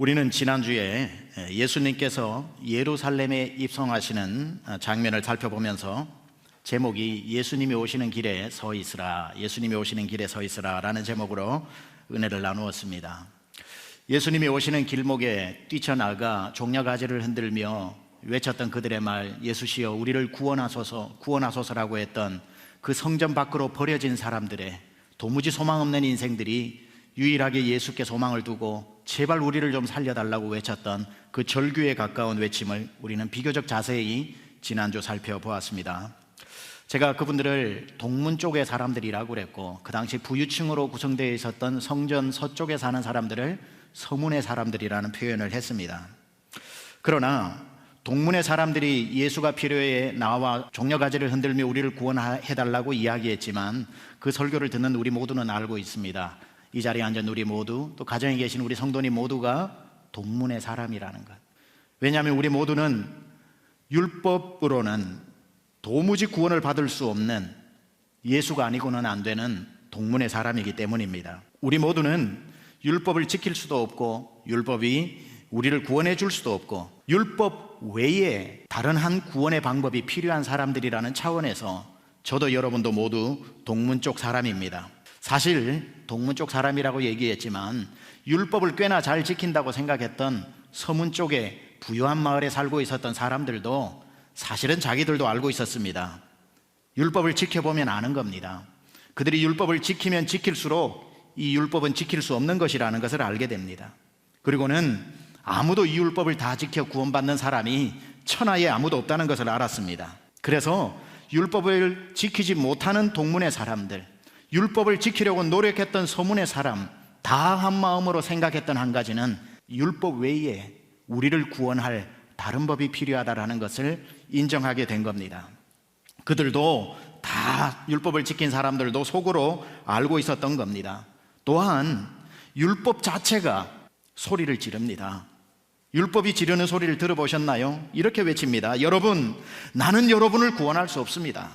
우리는 지난주에 예수님께서 예루살렘에 입성하시는 장면을 살펴보면서 제목이 예수님이 오시는 길에 서 있으라, 예수님이 오시는 길에 서 있으라 라는 제목으로 은혜를 나누었습니다. 예수님이 오시는 길목에 뛰쳐나가 종려가지를 흔들며 외쳤던 그들의 말, 예수시여 우리를 구원하소서, 구원하소서라고 했던 그 성전 밖으로 버려진 사람들의 도무지 소망 없는 인생들이 유일하게 예수께 소망을 두고 제발 우리를 좀 살려달라고 외쳤던 그 절규에 가까운 외침을 우리는 비교적 자세히 지난주 살펴보았습니다. 제가 그분들을 동문 쪽의 사람들이라고 그랬고, 그 당시 부유층으로 구성되어 있었던 성전 서쪽에 사는 사람들을 서문의 사람들이라는 표현을 했습니다. 그러나 동문의 사람들이 예수가 필요해 나와 종려가지를 흔들며 우리를 구원해달라고 이야기했지만 그 설교를 듣는 우리 모두는 알고 있습니다. 이 자리에 앉은 우리 모두, 또 가정에 계신 우리 성도님 모두가 동문의 사람이라는 것. 왜냐하면 우리 모두는 율법으로는 도무지 구원을 받을 수 없는, 예수가 아니고는 안 되는 동문의 사람이기 때문입니다. 우리 모두는 율법을 지킬 수도 없고 율법이 우리를 구원해 줄 수도 없고 율법 외에 다른 한 구원의 방법이 필요한 사람들이라는 차원에서 저도 여러분도 모두 동문 쪽 사람입니다. 사실 동문 쪽 사람이라고 얘기했지만 율법을 꽤나 잘 지킨다고 생각했던 서문 쪽에 부유한 마을에 살고 있었던 사람들도 사실은 자기들도 알고 있었습니다. 율법을 지켜보면 아는 겁니다. 그들이 율법을 지키면 지킬수록 이 율법은 지킬 수 없는 것이라는 것을 알게 됩니다. 그리고는 아무도 이 율법을 다 지켜 구원받는 사람이 천하에 아무도 없다는 것을 알았습니다. 그래서 율법을 지키지 못하는 동문의 사람들, 율법을 지키려고 노력했던 서문의 사람, 다 한 마음으로 생각했던 한 가지는 율법 외에 우리를 구원할 다른 법이 필요하다는 것을 인정하게 된 겁니다. 그들도 다 율법을 지킨 사람들도 속으로 알고 있었던 겁니다. 또한 율법 자체가 소리를 지릅니다. 율법이 지르는 소리를 들어보셨나요? 이렇게 외칩니다. 여러분, 나는 여러분을 구원할 수 없습니다.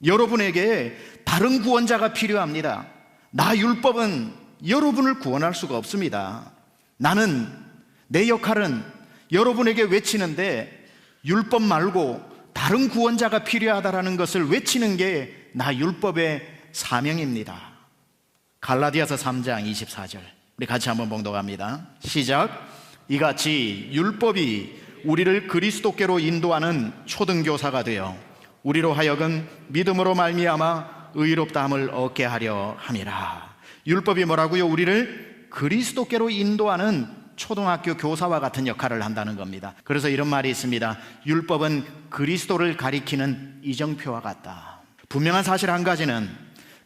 여러분에게 다른 구원자가 필요합니다. 나 율법은 여러분을 구원할 수가 없습니다. 나는, 내 역할은 여러분에게 외치는데 율법 말고 다른 구원자가 필요하다는 것을 외치는 게 나 율법의 사명입니다. 갈라디아서 3장 24절 우리 같이 한번 봉독합니다. 시작. 이같이 율법이 우리를 그리스도께로 인도하는 초등교사가 되어 우리로 하여금 믿음으로 말미암아 의롭다함을 얻게 하려 함이라. 율법이 뭐라고요? 우리를 그리스도께로 인도하는 초등학교 교사와 같은 역할을 한다는 겁니다. 그래서 이런 말이 있습니다. 율법은 그리스도를 가리키는 이정표와 같다. 분명한 사실 한 가지는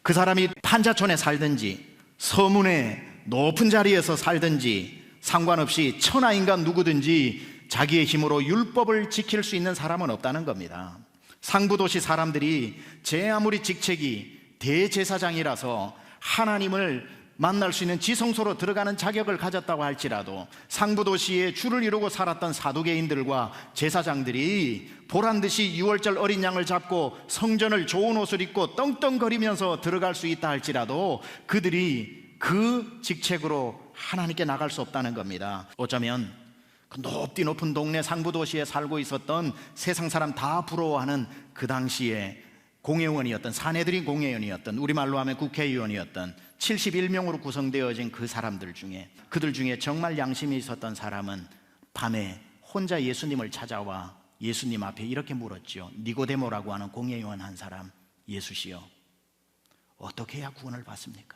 그 사람이 판자촌에 살든지 서문의 높은 자리에서 살든지 상관없이 천하인간 누구든지 자기의 힘으로 율법을 지킬 수 있는 사람은 없다는 겁니다. 상부도시 사람들이 제 아무리 직책이 대제사장이라서 하나님을 만날 수 있는 지성소로 들어가는 자격을 가졌다고 할지라도 상부도시에 줄을 이루고 살았던 사두개인들과 제사장들이 보란듯이 유월절 어린 양을 잡고 성전을 좋은 옷을 입고 떵떵거리면서 들어갈 수 있다 할지라도 그들이 그 직책으로 하나님께 나갈 수 없다는 겁니다. 어쩌면 그 높은 동네 상부도시에 살고 있었던 세상 사람 다 부러워하는 그 당시에 공회의원이었던, 사내들인 공회의원이었던, 우리말로 하면 국회의원이었던 71명으로 구성되어진 그 사람들 중에, 그들 중에 정말 양심이 있었던 사람은 밤에 혼자 예수님을 찾아와 예수님 앞에 이렇게 물었죠. 니고데모라고 하는 공회의원 한 사람, 예수시여 어떻게 해야 구원을 받습니까?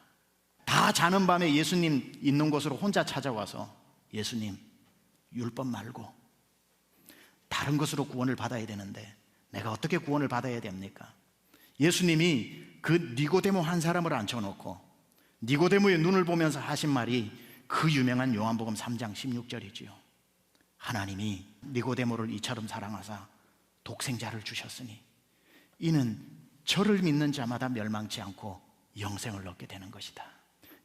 다 자는 밤에 예수님 있는 곳으로 혼자 찾아와서 예수님, 율법 말고 다른 것으로 구원을 받아야 되는데 내가 어떻게 구원을 받아야 됩니까? 예수님이 그 니고데모 한 사람을 앉혀놓고 니고데모의 눈을 보면서 하신 말이 그 유명한 요한복음 3장 16절이지요. 하나님이 니고데모를 이처럼 사랑하사 독생자를 주셨으니 이는 저를 믿는 자마다 멸망치 않고 영생을 얻게 되는 것이다.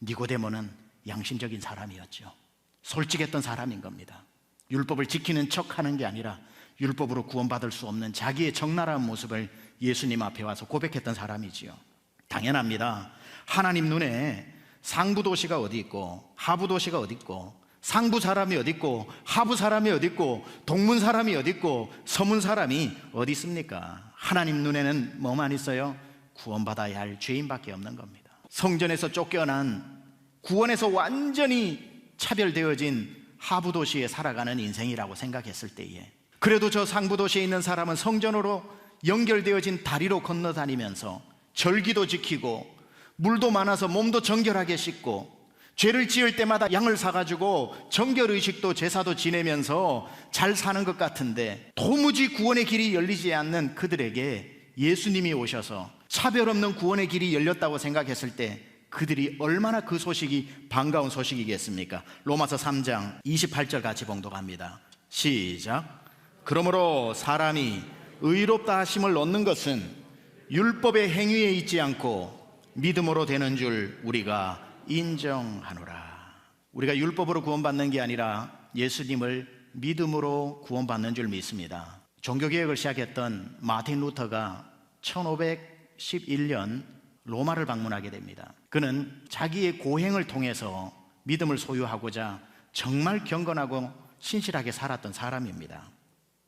니고데모는 양심적인 사람이었죠. 솔직했던 사람인 겁니다. 율법을 지키는 척하는 게 아니라 율법으로 구원받을 수 없는 자기의 적나라한 모습을 예수님 앞에 와서 고백했던 사람이지요. 당연합니다. 하나님 눈에 상부도시가 어디 있고 하부도시가 어디 있고 상부 사람이 어디 있고 하부 사람이 어디 있고 동문 사람이 어디 있고 서문 사람이 어디 있습니까? 하나님 눈에는 뭐만 있어요? 구원받아야 할 죄인밖에 없는 겁니다. 성전에서 쫓겨난, 구원에서 완전히 차별되어진 하부 도시에 살아가는 인생이라고 생각했을 때에, 그래도 저 상부 도시에 있는 사람은 성전으로 연결되어진 다리로 건너다니면서 절기도 지키고 물도 많아서 몸도 정결하게 씻고 죄를 지을 때마다 양을 사가지고 정결의식도 제사도 지내면서 잘 사는 것 같은데, 도무지 구원의 길이 열리지 않는 그들에게 예수님이 오셔서 차별 없는 구원의 길이 열렸다고 생각했을 때 그들이 얼마나 그 소식이 반가운 소식이겠습니까? 로마서 3장 28절 같이 봉독합니다. 시작. 그러므로 사람이 의롭다 하심을 얻는 것은 율법의 행위에 있지 않고 믿음으로 되는 줄 우리가 인정하노라. 우리가 율법으로 구원받는 게 아니라 예수님을 믿음으로 구원받는 줄 믿습니다. 종교개혁을 시작했던 마틴 루터가 1511년 로마를 방문하게 됩니다. 그는 자기의 고행을 통해서 믿음을 소유하고자 정말 경건하고 신실하게 살았던 사람입니다.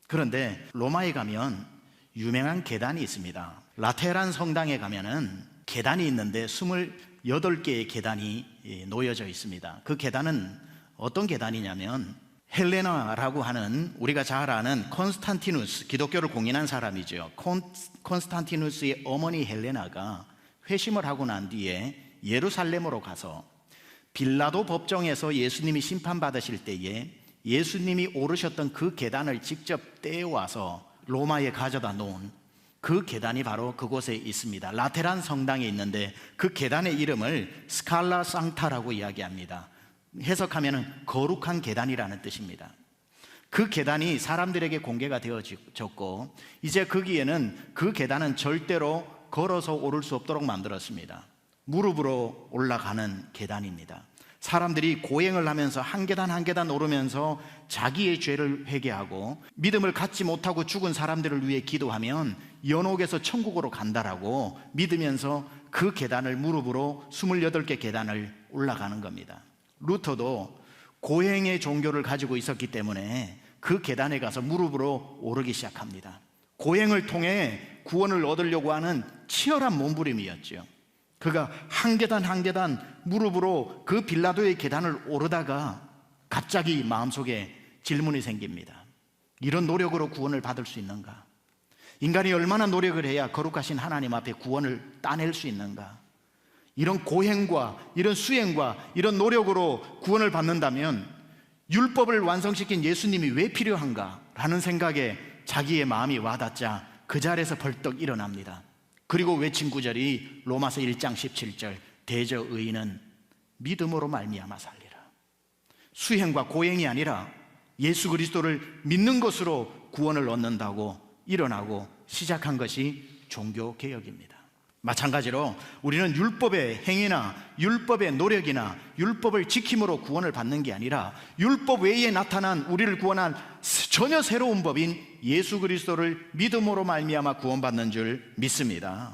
그런데 로마에 가면 유명한 계단이 있습니다. 라테란 성당에 가면은 계단이 있는데 28개의 계단이 놓여져 있습니다. 그 계단은 어떤 계단이냐면 헬레나라고 하는, 우리가 잘 아는 콘스탄티누스, 기독교를 공인한 사람이죠. 콘스탄티누스의 어머니 헬레나가 회심을 하고 난 뒤에 예루살렘으로 가서 빌라도 법정에서 예수님이 심판받으실 때에 예수님이 오르셨던 그 계단을 직접 떼어와서 로마에 가져다 놓은 그 계단이 바로 그곳에 있습니다. 라테란 성당에 있는데 그 계단의 이름을 스칼라 상타라고 이야기합니다. 해석하면 거룩한 계단이라는 뜻입니다. 그 계단이 사람들에게 공개가 되어졌고, 이제 거기에는 그 계단은 절대로 걸어서 오를 수 없도록 만들었습니다. 무릎으로 올라가는 계단입니다. 사람들이 고행을 하면서 한 계단 한 계단 오르면서 자기의 죄를 회개하고 믿음을 갖지 못하고 죽은 사람들을 위해 기도하면 연옥에서 천국으로 간다라고 믿으면서 그 계단을 무릎으로 28개 계단을 올라가는 겁니다. 루터도 고행의 종교를 가지고 있었기 때문에 그 계단에 가서 무릎으로 오르기 시작합니다. 고행을 통해 구원을 얻으려고 하는 치열한 몸부림이었죠. 그가 한 계단 한 계단 무릎으로 그 빌라도의 계단을 오르다가 갑자기 마음속에 질문이 생깁니다. 이런 노력으로 구원을 받을 수 있는가? 인간이 얼마나 노력을 해야 거룩하신 하나님 앞에 구원을 따낼 수 있는가? 이런 고행과 이런 수행과 이런 노력으로 구원을 받는다면 율법을 완성시킨 예수님이 왜 필요한가? 라는 생각에 자기의 마음이 와닿자 그 자리에서 벌떡 일어납니다. 그리고 외친 구절이 로마서 1장 17절, 대저 의인은 믿음으로 말미암아 살리라. 수행과 고행이 아니라 예수 그리스도를 믿는 것으로 구원을 얻는다고 일어나고 시작한 것이 종교개혁입니다. 마찬가지로 우리는 율법의 행위나 율법의 노력이나 율법을 지킴으로 구원을 받는 게 아니라 율법 외에 나타난 우리를 구원한 전혀 새로운 법인 예수 그리스도를 믿음으로 말미암아 구원받는 줄 믿습니다.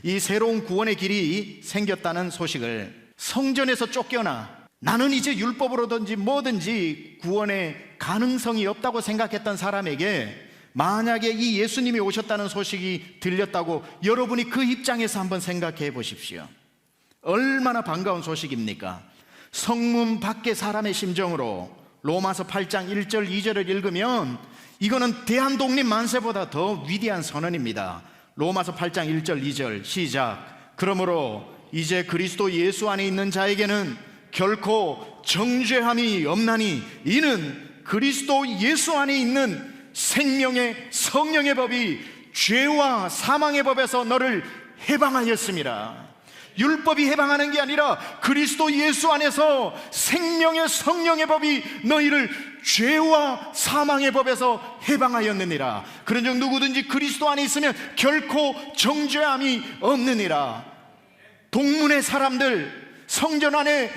이 새로운 구원의 길이 생겼다는 소식을 성전에서 쫓겨나 나는 이제 율법으로든지 뭐든지 구원의 가능성이 없다고 생각했던 사람에게 만약에 이 예수님이 오셨다는 소식이 들렸다고 여러분이 그 입장에서 한번 생각해 보십시오. 얼마나 반가운 소식입니까? 성문 밖의 사람의 심정으로 로마서 8장 1절 2절을 읽으면 이거는 대한독립 만세보다 더 위대한 선언입니다. 로마서 8장 1절 2절 시작. 그러므로 이제 그리스도 예수 안에 있는 자에게는 결코 정죄함이 없나니 이는 그리스도 예수 안에 있는 생명의 성령의 법이 죄와 사망의 법에서 너를 해방하였습니다. 율법이 해방하는 게 아니라 그리스도 예수 안에서 생명의 성령의 법이 너희를 죄와 사망의 법에서 해방하였느니라. 그런즉 누구든지 그리스도 안에 있으면 결코 정죄함이 없느니라. 동문의 사람들, 성전 안에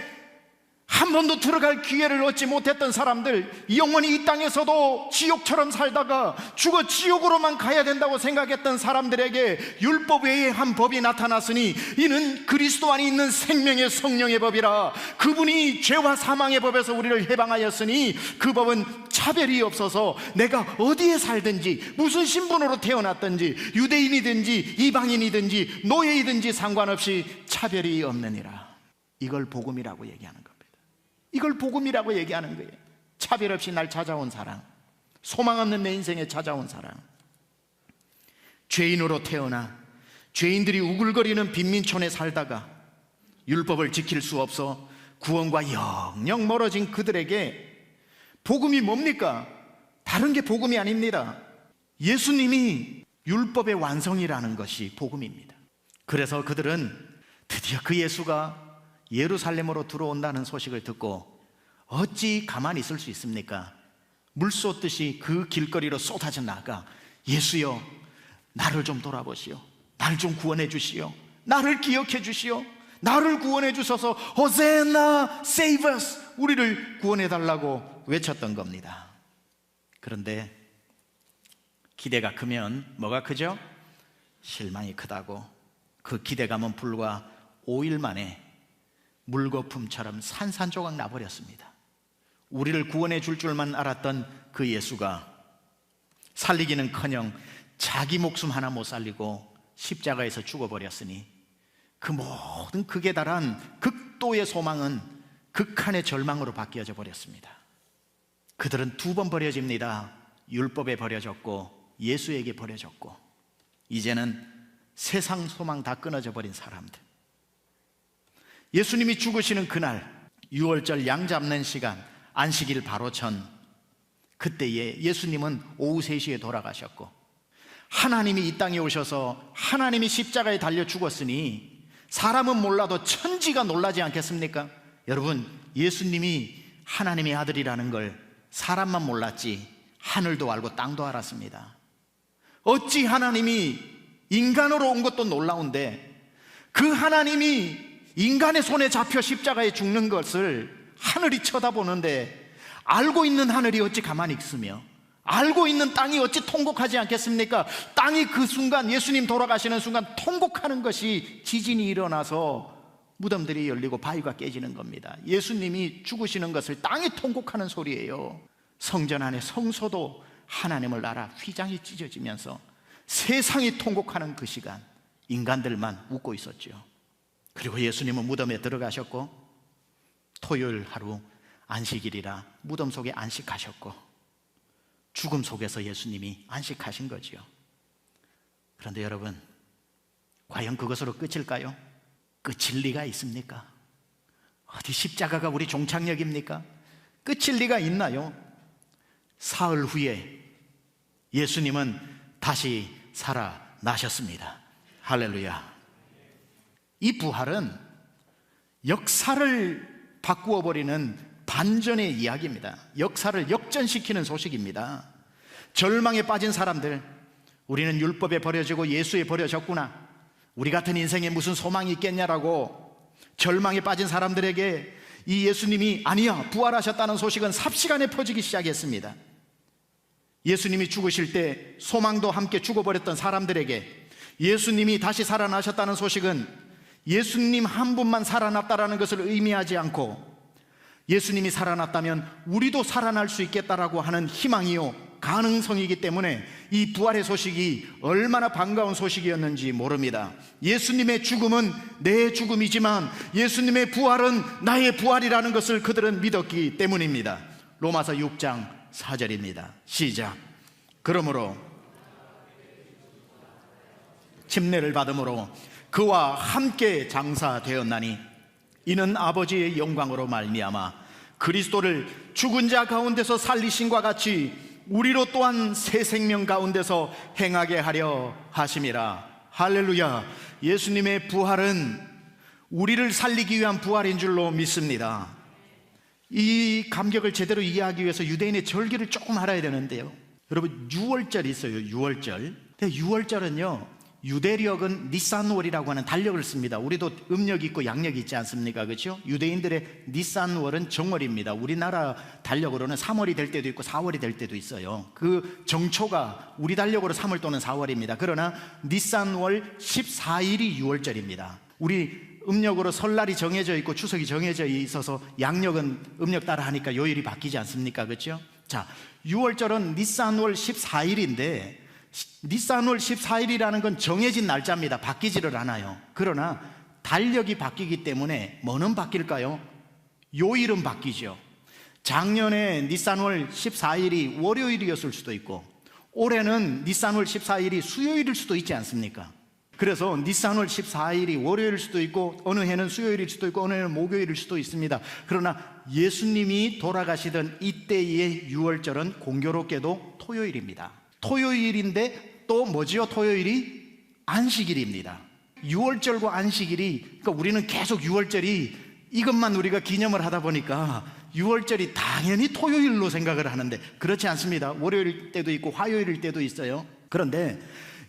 한 번도 들어갈 기회를 얻지 못했던 사람들, 영원히 이 땅에서도 지옥처럼 살다가 죽어 지옥으로만 가야 된다고 생각했던 사람들에게 율법 외에 한 법이 나타났으니 이는 그리스도 안에 있는 생명의 성령의 법이라. 그분이 죄와 사망의 법에서 우리를 해방하였으니 그 법은 차별이 없어서 내가 어디에 살든지 무슨 신분으로 태어났든지 유대인이든지 이방인이든지 노예이든지 상관없이 차별이 없느니라. 이걸 복음이라고 얘기하는 겁니다. 이걸 복음이라고 얘기하는 거예요. 차별 없이 날 찾아온 사랑, 소망 없는 내 인생에 찾아온 사랑. 죄인으로 태어나 죄인들이 우글거리는 빈민촌에 살다가 율법을 지킬 수 없어 구원과 영영 멀어진 그들에게 복음이 뭡니까? 다른 게 복음이 아닙니다. 예수님이 율법의 완성이라는 것이 복음입니다. 그래서 그들은 드디어 그 예수가 예루살렘으로 들어온다는 소식을 듣고 어찌 가만히 있을 수 있습니까? 물 쏟듯이 그 길거리로 쏟아져 나가, 예수여 나를 좀 돌아보시오, 나를 좀 구원해 주시오, 나를 기억해 주시오, 나를 구원해 주셔서 호세나 save us, 우리를 구원해 달라고 외쳤던 겁니다. 그런데 기대가 크면 뭐가 크죠? 실망이 크다고. 그 기대감은 불과 5일 만에 물거품처럼 산산조각 나버렸습니다. 우리를 구원해 줄 줄만 알았던 그 예수가 살리기는커녕 자기 목숨 하나 못 살리고 십자가에서 죽어버렸으니 그 모든 극에 달한 극도의 소망은 극한의 절망으로 바뀌어져 버렸습니다. 그들은 두 번 버려집니다. 율법에 버려졌고 예수에게 버려졌고, 이제는 세상 소망 다 끊어져 버린 사람들. 예수님이 죽으시는 그날, 유월절 양 잡는 시간, 안식일 바로 전, 그때에 예수님은 오후 3시에 돌아가셨고, 하나님이 이 땅에 오셔서 하나님이 십자가에 달려 죽었으니 사람은 몰라도 천지가 놀라지 않겠습니까? 여러분, 예수님이 하나님의 아들이라는 걸 사람만 몰랐지 하늘도 알고 땅도 알았습니다. 어찌 하나님이 인간으로 온 것도 놀라운데 그 하나님이 인간의 손에 잡혀 십자가에 죽는 것을 하늘이 쳐다보는데 알고 있는 하늘이 어찌 가만히 있으며 알고 있는 땅이 어찌 통곡하지 않겠습니까? 땅이 그 순간, 예수님 돌아가시는 순간 통곡하는 것이 지진이 일어나서 무덤들이 열리고 바위가 깨지는 겁니다. 예수님이 죽으시는 것을 땅이 통곡하는 소리예요. 성전 안에 성소도 하나님을 알아 휘장이 찢어지면서 세상이 통곡하는 그 시간, 인간들만 웃고 있었죠. 그리고 예수님은 무덤에 들어가셨고, 토요일 하루 안식일이라 무덤 속에 안식하셨고, 죽음 속에서 예수님이 안식하신 거지요. 그런데 여러분, 과연 그것으로 끝일까요? 끝일 리가 있습니까? 어디 십자가가 우리 종착역입니까? 끝일 리가 있나요? 사흘 후에 예수님은 다시 살아나셨습니다. 할렐루야. 이 부활은 역사를 바꾸어 버리는 반전의 이야기입니다. 역사를 역전시키는 소식입니다. 절망에 빠진 사람들, 우리는 율법에 버려지고 예수에 버려졌구나, 우리 같은 인생에 무슨 소망이 있겠냐라고 절망에 빠진 사람들에게 이 예수님이 아니야, 부활하셨다는 소식은 삽시간에 퍼지기 시작했습니다. 예수님이 죽으실 때 소망도 함께 죽어버렸던 사람들에게 예수님이 다시 살아나셨다는 소식은 예수님 한 분만 살아났다라는 것을 의미하지 않고 예수님이 살아났다면 우리도 살아날 수 있겠다라고 하는 희망이요, 가능성이기 때문에 이 부활의 소식이 얼마나 반가운 소식이었는지 모릅니다. 예수님의 죽음은 내 죽음이지만 예수님의 부활은 나의 부활이라는 것을 그들은 믿었기 때문입니다. 로마서 6장 4절입니다. 시작. 그러므로 침례를 받음으로 그와 함께 장사되었나니 이는 아버지의 영광으로 말미암아 그리스도를 죽은 자 가운데서 살리신과 같이 우리로 또한 새 생명 가운데서 행하게 하려 하심이라. 할렐루야. 예수님의 부활은 우리를 살리기 위한 부활인 줄로 믿습니다. 이 감격을 제대로 이해하기 위해서 유대인의 절기를 조금 알아야 되는데요, 여러분, 유월절이 있어요. 유월절. 근데 유월절은요, 유대력은 니산월이라고 하는 달력을 씁니다. 우리도 음력이 있고 양력이 있지 않습니까? 그렇죠? 유대인들의 니산월은 정월입니다. 우리나라 달력으로는 3월이 될 때도 있고 4월이 될 때도 있어요. 그 정초가 우리 달력으로 3월 또는 4월입니다. 그러나 니산월 14일이 6월절입니다. 우리 음력으로 설날이 정해져 있고 추석이 정해져 있어서 양력은 음력 따라 하니까 요일이 바뀌지 않습니까? 그렇죠? 자, 6월절은 니산월 14일인데 니산월 14일이라는 건 정해진 날짜입니다. 바뀌지를 않아요. 그러나 달력이 바뀌기 때문에 뭐는 바뀔까요? 요일은 바뀌죠. 작년에 니산월 14일이 월요일이었을 수도 있고 올해는 니산월 14일이 수요일일 수도 있지 않습니까? 그래서 니산월 14일이 월요일일 수도 있고 어느 해는 수요일일 수도 있고 어느 해는 목요일일 수도 있습니다. 그러나 예수님이 돌아가시던 이때의 6월절은 공교롭게도 토요일입니다. 토요일인데 또 뭐지요? 토요일이 안식일입니다. 6월절과 안식일이, 그러니까 우리는 계속 6월절이 이것만 우리가 기념을 하다 보니까 6월절이 당연히 토요일로 생각을 하는데 그렇지 않습니다. 월요일 때도 있고 화요일일 때도 있어요. 그런데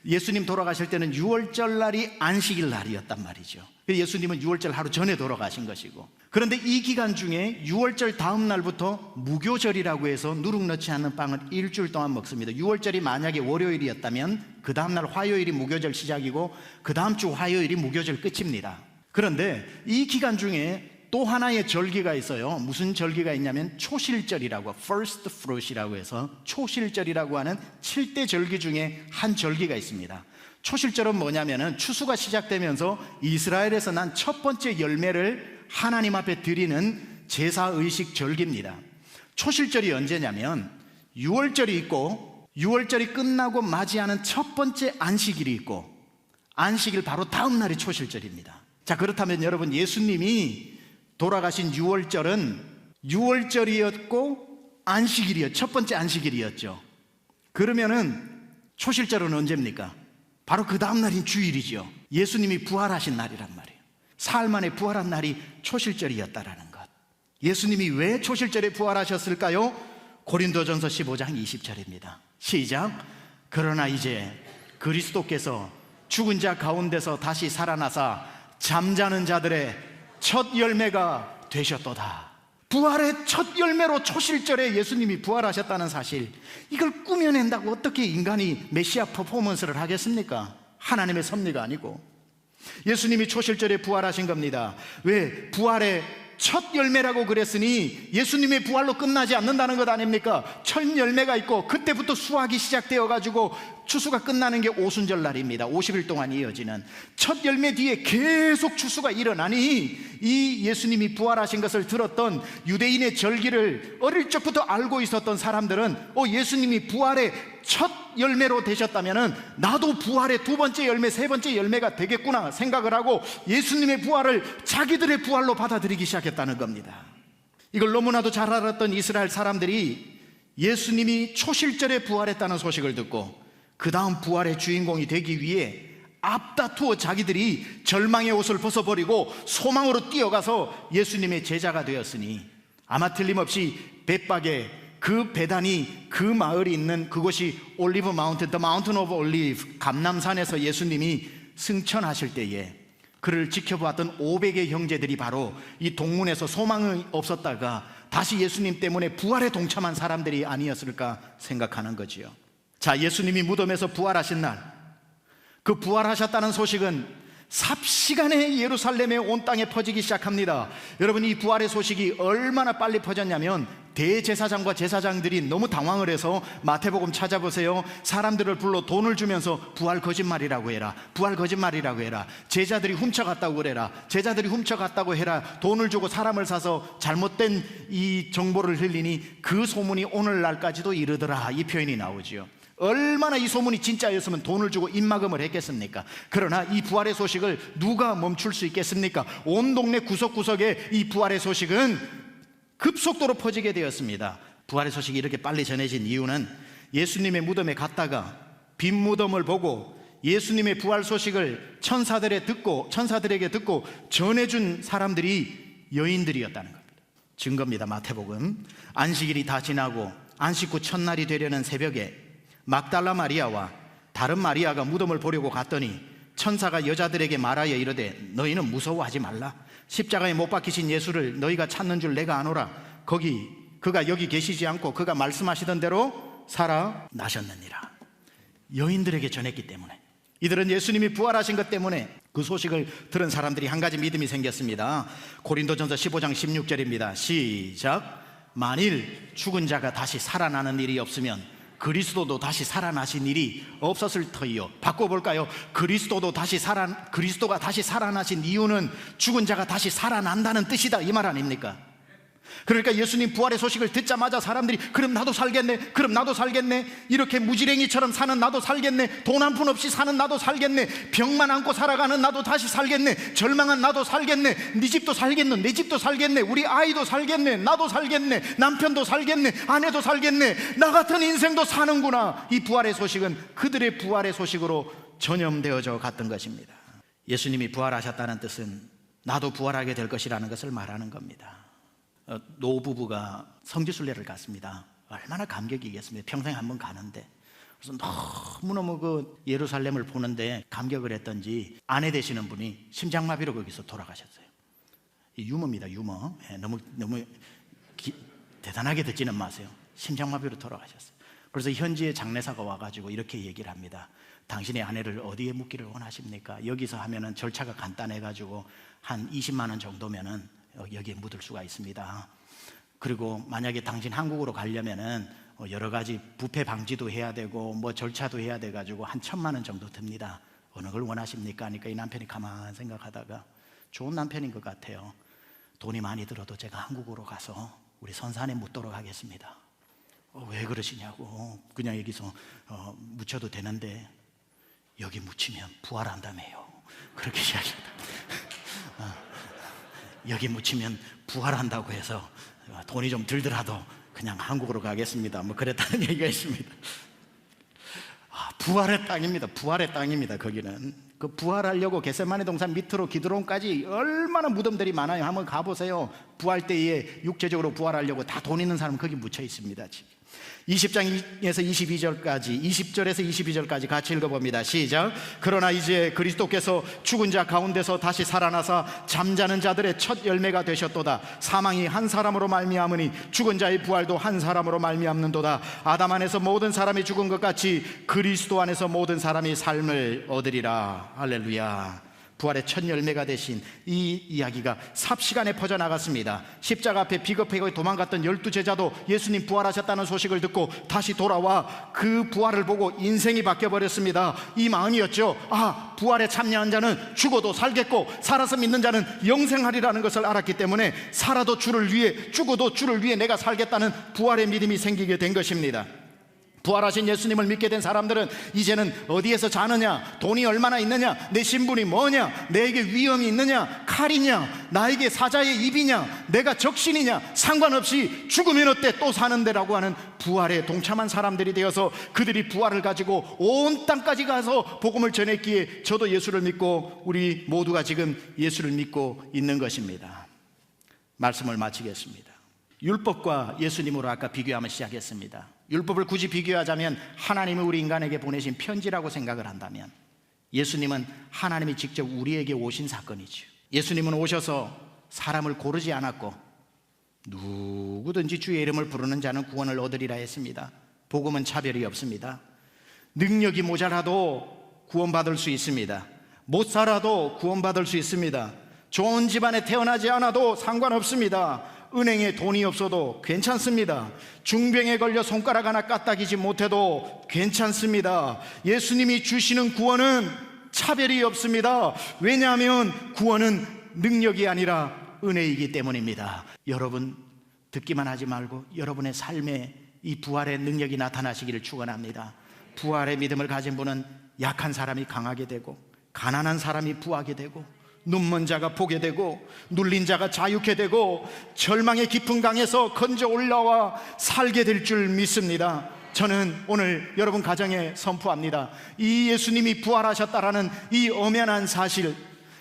예수님 돌아가실 때는 6월절 날이 안식일 날이었단 말이죠. 예수님은 6월절 하루 전에 돌아가신 것이고, 그런데 이 기간 중에 6월절 다음 날부터 무교절이라고 해서 누룩 넣지 않는 빵을 일주일 동안 먹습니다. 6월절이 만약에 월요일이었다면 그 다음 날 화요일이 무교절 시작이고 그 다음 주 화요일이 무교절 끝입니다. 그런데 이 기간 중에 또 하나의 절기가 있어요. 무슨 절기가 있냐면 초실절이라고, First Fruit이라고 해서 초실절이라고 하는 7대 절기 중에 한 절기가 있습니다. 초실절은 뭐냐면은 추수가 시작되면서 이스라엘에서 난 첫 번째 열매를 하나님 앞에 드리는 제사의식 절기입니다. 초실절이 언제냐면 6월절이 있고 6월절이 끝나고 맞이하는 첫 번째 안식일이 있고 안식일 바로 다음 날이 초실절입니다. 자, 그렇다면 여러분, 예수님이 돌아가신 6월절은 6월절이었고 안식일이었죠. 첫 번째 안식일이었죠. 그러면은 초실절은 언제입니까? 바로 그 다음 날인 주일이죠. 예수님이 부활하신 날이란 말이에요. 사흘 만에 부활한 날이 초실절이었다라는 것. 예수님이 왜 초실절에 부활하셨을까요? 고린도전서 15장 20절입니다. 시작. 그러나 이제 그리스도께서 죽은 자 가운데서 다시 살아나사 잠자는 자들의 첫 열매가 되셨도다. 부활의 첫 열매로 초실절에 예수님이 부활하셨다는 사실, 이걸 꾸며낸다고 어떻게 인간이 메시아 퍼포먼스를 하겠습니까? 하나님의 섭리가 아니고. 예수님이 초실절에 부활하신 겁니다. 왜? 부활의 첫 열매라고 그랬으니 예수님의 부활로 끝나지 않는다는 것 아닙니까? 첫 열매가 있고 그때부터 수확이 시작되어 가지고 추수가 끝나는 게 오순절 날입니다. 50일 동안 이어지는 첫 열매 뒤에 계속 추수가 일어나니 이 예수님이 부활하신 것을 들었던 유대인의 절기를 어릴 적부터 알고 있었던 사람들은 예수님이 부활의 첫 열매로 되셨다면 나도 부활의 두 번째 열매, 세 번째 열매가 되겠구나 생각을 하고 예수님의 부활을 자기들의 부활로 받아들이기 시작했다는 겁니다. 이걸 너무나도 잘 알았던 이스라엘 사람들이 예수님이 초실절에 부활했다는 소식을 듣고 그 다음 부활의 주인공이 되기 위해 앞다투어 자기들이 절망의 옷을 벗어버리고 소망으로 뛰어가서 예수님의 제자가 되었으니 아마 틀림없이 벳박에 그 배단이 그 마을이 있는 그곳이 올리브 마운틴, The Mountain of Olive, 감람산에서 예수님이 승천하실 때에 그를 지켜보았던 500의 형제들이 바로 이 동문에서 소망이 없었다가 다시 예수님 때문에 부활에 동참한 사람들이 아니었을까 생각하는 거지요. 자, 예수님이 무덤에서 부활하신 날, 그 부활하셨다는 소식은 삽시간에 예루살렘의 온 땅에 퍼지기 시작합니다. 여러분, 이 부활의 소식이 얼마나 빨리 퍼졌냐면 대제사장과 제사장들이 너무 당황을 해서 마태복음 찾아보세요. 사람들을 불러 돈을 주면서 부활 거짓말이라고 해라, 부활 거짓말이라고 해라, 제자들이 훔쳐갔다고 그래라, 제자들이 훔쳐갔다고 해라, 돈을 주고 사람을 사서 잘못된 이 정보를 흘리니 그 소문이 오늘날까지도 이르더라, 이 표현이 나오지요. 얼마나 이 소문이 진짜였으면 돈을 주고 입막음을 했겠습니까? 그러나 이 부활의 소식을 누가 멈출 수 있겠습니까? 온 동네 구석구석에 이 부활의 소식은 급속도로 퍼지게 되었습니다. 부활의 소식이 이렇게 빨리 전해진 이유는 예수님의 무덤에 갔다가 빈 무덤을 보고 예수님의 부활 소식을 천사들에게 듣고 전해준 사람들이 여인들이었다는 겁니다. 증거입니다. 마태복음. 안식일이 다 지나고 안식 후 첫날이 되려는 새벽에 막달라 마리아와 다른 마리아가 무덤을 보려고 갔더니 천사가 여자들에게 말하여 이르되 너희는 무서워하지 말라. 십자가에 못 박히신 예수를 너희가 찾는 줄 내가 아노라. 그가 여기 계시지 않고 그가 말씀하시던 대로 살아나셨느니라. 여인들에게 전했기 때문에, 이들은 예수님이 부활하신 것 때문에 그 소식을 들은 사람들이 한 가지 믿음이 생겼습니다. 고린도전서 15장 16절입니다. 시작. 만일 죽은 자가 다시 살아나는 일이 없으면 그리스도도 다시 살아나신 일이 없었을 터이요. 바꿔볼까요? 그리스도가 다시 살아나신 이유는 죽은 자가 다시 살아난다는 뜻이다, 이 말 아닙니까? 그러니까 예수님 부활의 소식을 듣자마자 사람들이 그럼 나도 살겠네, 이렇게 무지랭이처럼 사는 나도 살겠네, 돈 한 푼 없이 사는 나도 살겠네, 병만 안고 살아가는 나도 다시 살겠네, 절망한 나도 살겠네, 네 집도 살겠네, 내 집도 살겠네, 우리 아이도 살겠네, 나도 살겠네, 남편도 살겠네, 아내도 살겠네, 나 같은 인생도 사는구나. 이 부활의 소식은 그들의 부활의 소식으로 전염되어져 갔던 것입니다. 예수님이 부활하셨다는 뜻은 나도 부활하게 될 것이라는 것을 말하는 겁니다. 노부부가 성지순례를 갔습니다. 얼마나 감격이겠습니까? 평생 한번 가는데. 그래서 너무너무 그 예루살렘을 보는데 감격을 했던지 아내 되시는 분이 심장마비로 거기서 돌아가셨어요. 유머입니다, 유머. 너무 대단하게 듣지는 마세요. 심장마비로 돌아가셨어요. 그래서 현지의 장례사가 와가지고 이렇게 얘기를 합니다. 당신의 아내를 어디에 묻기를 원하십니까? 여기서 하면은 절차가 간단해가지고 한 20만 원 정도면은 여기에 묻을 수가 있습니다. 그리고 만약에 당신 한국으로 가려면은 여러 가지 부패 방지도 해야 되고 뭐 절차도 해야 돼 가지고 한 1,000만 원 정도 듭니다. 어느 걸 원하십니까? 하니까 이 남편이 가만히 생각하다가 좋은 남편인 것 같아요. 돈이 많이 들어도 제가 한국으로 가서 우리 선산에 묻도록 하겠습니다. 왜 그러시냐고. 그냥 여기서 묻혀도 되는데 여기 묻히면 부활한다며요. 그렇게 이야기합니다. 여기 묻히면 부활한다고 해서 돈이 좀 들더라도 그냥 한국으로 가겠습니다. 뭐 그랬다는 얘기가 있습니다. 부활의 땅입니다. 부활의 땅입니다. 거기는 그 부활하려고 겟세마네 동산 밑으로 기드론까지 얼마나 무덤들이 많아요. 한번 가보세요. 부활 때에 육체적으로 부활하려고 다 돈 있는 사람은 거기 묻혀 있습니다. 지금 20장에서 22절까지, 20절에서 22절까지 같이 읽어봅니다. 시작. 그러나 이제 그리스도께서 죽은 자 가운데서 다시 살아나사 잠자는 자들의 첫 열매가 되셨도다. 사망이 한 사람으로 말미암으니 죽은 자의 부활도 한 사람으로 말미암는도다. 아담 안에서 모든 사람이 죽은 것 같이 그리스도 안에서 모든 사람이 삶을 얻으리라. 할렐루야. 부활의 첫 열매가 되신 이 이야기가 삽시간에 퍼져나갔습니다. 십자가 앞에 비겁하게 도망갔던 12제자도 예수님 부활하셨다는 소식을 듣고 다시 돌아와 그 부활을 보고 인생이 바뀌어버렸습니다. 이 마음이었죠. 부활에 참여한 자는 죽어도 살겠고 살아서 믿는 자는 영생하리라는 것을 알았기 때문에 살아도 주를 위해, 죽어도 주를 위해 내가 살겠다는 부활의 믿음이 생기게 된 것입니다. 부활하신 예수님을 믿게 된 사람들은 이제는 어디에서 자느냐, 돈이 얼마나 있느냐, 내 신분이 뭐냐, 내게 위험이 있느냐, 칼이냐, 나에게 사자의 입이냐, 내가 적신이냐, 상관없이 죽으면 어때, 또 사는데라고 하는 부활에 동참한 사람들이 되어서 그들이 부활을 가지고 온 땅까지 가서 복음을 전했기에 저도 예수를 믿고 우리 모두가 지금 예수를 믿고 있는 것입니다. 말씀을 마치겠습니다. 율법과 예수님으로 아까 비교하면 시작했습니다. 율법을 굳이 비교하자면 하나님이 우리 인간에게 보내신 편지라고 생각을 한다면 예수님은 하나님이 직접 우리에게 오신 사건이죠. 예수님은 오셔서 사람을 고르지 않았고 누구든지 주의 이름을 부르는 자는 구원을 얻으리라 했습니다. 복음은 차별이 없습니다. 능력이 모자라도 구원받을 수 있습니다. 못 살아도 구원받을 수 있습니다. 좋은 집안에 태어나지 않아도 상관없습니다. 은행에 돈이 없어도 괜찮습니다. 중병에 걸려 손가락 하나 까딱이지 못해도 괜찮습니다. 예수님이 주시는 구원은 차별이 없습니다. 왜냐하면 구원은 능력이 아니라 은혜이기 때문입니다. 여러분 듣기만 하지 말고 여러분의 삶에 이 부활의 능력이 나타나시기를 축원합니다. 부활의 믿음을 가진 분은 약한 사람이 강하게 되고 가난한 사람이 부하게 되고 눈먼 자가 보게 되고 눌린 자가 자유케 되고 절망의 깊은 강에서 건져 올라와 살게 될 줄 믿습니다. 저는 오늘 여러분 가정에 선포합니다. 이 예수님이 부활하셨다라는 이 엄연한 사실,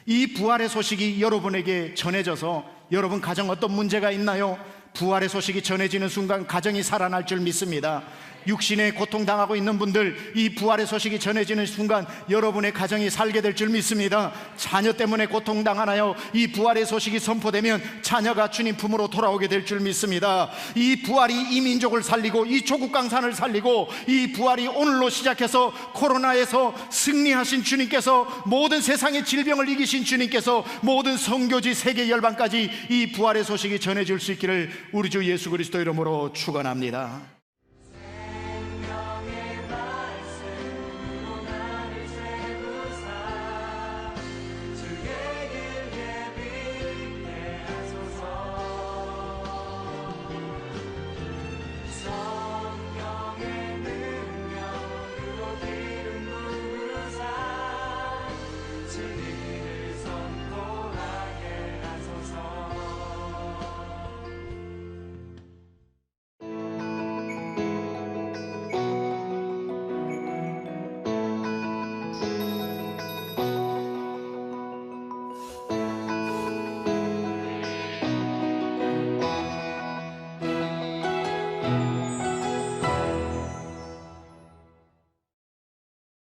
이 부활의 소식이 여러분에게 전해져서 여러분 가정 어떤 문제가 있나요? 부활의 소식이 전해지는 순간 가정이 살아날 줄 믿습니다. 육신에 고통당하고 있는 분들, 이 부활의 소식이 전해지는 순간 여러분의 가정이 살게 될 줄 믿습니다. 자녀 때문에 고통당하나요? 이 부활의 소식이 선포되면 자녀가 주님 품으로 돌아오게 될 줄 믿습니다. 이 부활이 이 민족을 살리고 이 조국 강산을 살리고, 이 부활이 오늘로 시작해서 코로나에서 승리하신 주님께서, 모든 세상의 질병을 이기신 주님께서 모든 선교지 세계 열방까지 이 부활의 소식이 전해질 수 있기를 우리 주 예수 그리스도 이름으로 축원합니다.